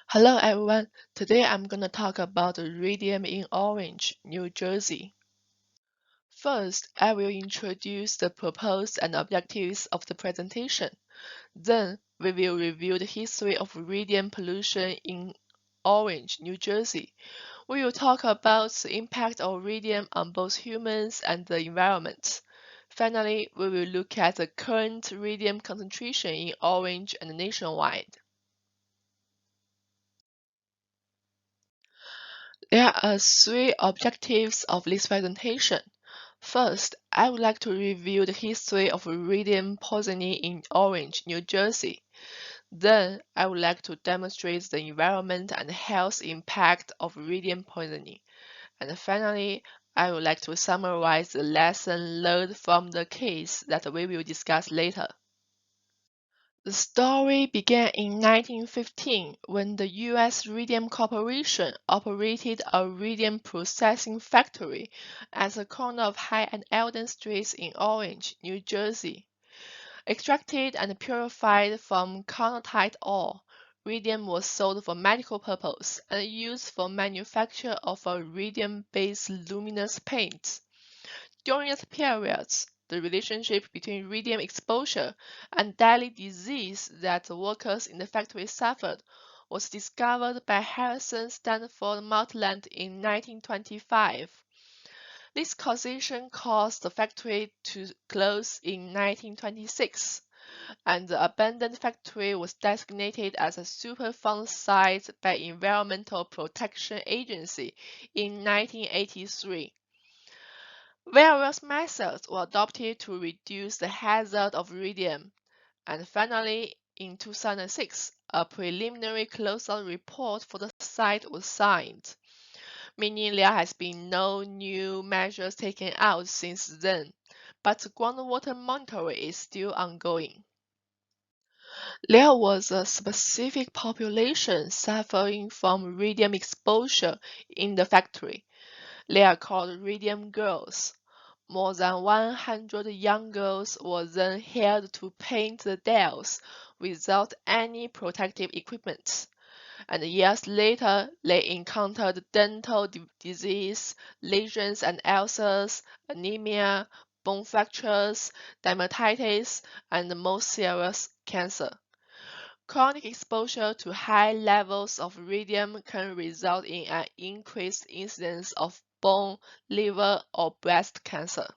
Hello everyone. Today I'm going to talk about the radium in Orange, New Jersey. First, I will introduce the purpose and objectives of the presentation. Then, we will review the history of radium pollution in Orange, New Jersey. We will talk about the impact of radium on both humans and the environment. Finally, we will look at the current radium concentration in Orange and nationwide. There are three objectives of this presentation. First, I would like to review the history of radium poisoning in Orange, New Jersey. Then, I would like to demonstrate the environment and health impact of radium poisoning. And finally, I would like to summarize the lesson learned from the case that we will discuss later. The story began in 1915 when the U.S. Radium Corporation operated a radium processing factory at the corner of High and Eldon Streets in Orange, New Jersey. Extracted and purified from convertite ore, radium was sold for medical purpose and used for manufacture of a radium-based luminous paint. During this period, the relationship between radium exposure and daily disease that the workers in the factory suffered was discovered by Harrison Stanford Maitland in 1925. This causation caused the factory to close in 1926, and the abandoned factory was designated as a Superfund site by Environmental Protection Agency in 1983. Various methods were adopted to reduce the hazard of radium, and finally, in 2006, a preliminary closeout report for the site was signed, meaning there has been no new measures taken out since then, but groundwater monitoring is still ongoing. There was a specific population suffering from radium exposure in the factory. They are called radium girls. More than 100 young girls were then hired to paint the decks without any protective equipment, and years later they encountered dental disease, lesions and ulcers, anemia, bone fractures, dermatitis, and the most serious cancer. Chronic exposure to high levels of radium can result in an increased incidence of bone, liver, or breast cancer.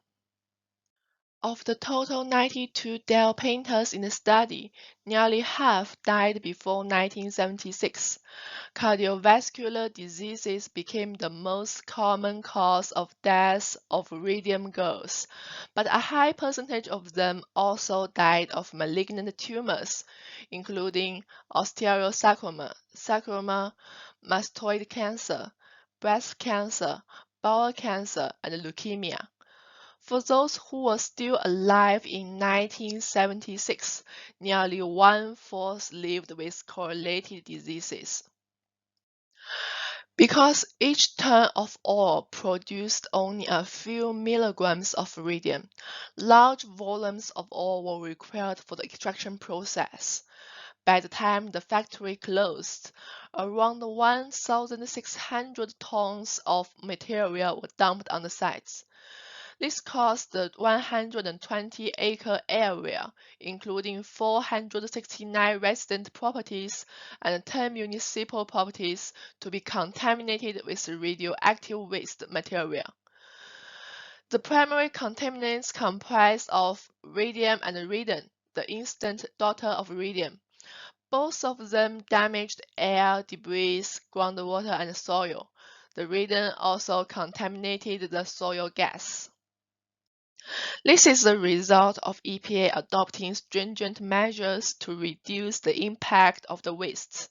Of the total 92 Dell painters in the study, nearly half died before 1976. Cardiovascular diseases became the most common cause of death of radium girls, but a high percentage of them also died of malignant tumors, including osteosarcoma, sarcoma, mastoid cancer, breast cancer, bowel cancer, and leukemia. For those who were still alive in 1976, nearly one-fourth lived with correlated diseases. Because each ton of ore produced only a few milligrams of radium, large volumes of ore were required for the extraction process. By the time the factory closed, around 1,600 tons of material were dumped on the sites. This caused the 120-acre area, including 469 resident properties and 10 municipal properties, to be contaminated with radioactive waste material. The primary contaminants comprised of radium and radon, the instant daughter of radium. Both of them damaged air, debris, groundwater, and soil. The radon also contaminated the soil gas. This is the result of EPA adopting stringent measures to reduce the impact of the wastes.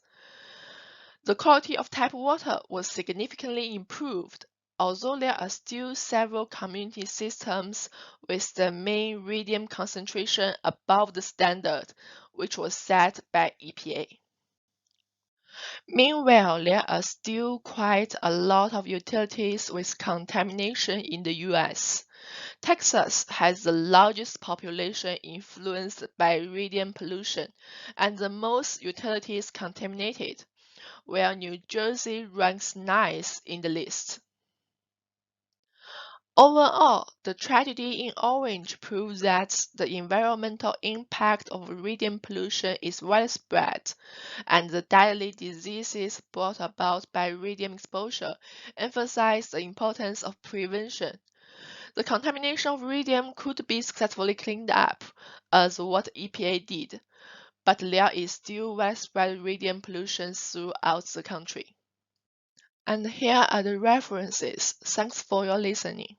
The quality of tap water was significantly improved, although there are still several community systems with the main radium concentration above the standard, which was set by EPA. Meanwhile, there are still quite a lot of utilities with contamination in the US. Texas has the largest population influenced by radium pollution and the most utilities contaminated. where New Jersey ranks ninth in the list. Overall, the tragedy in Orange proves that the environmental impact of radium pollution is widespread, and the deadly diseases brought about by radium exposure emphasize the importance of prevention. The contamination of radium could be successfully cleaned up, as what EPA did, but there is still widespread radium pollution throughout the country. And here are the references. Thanks for your listening.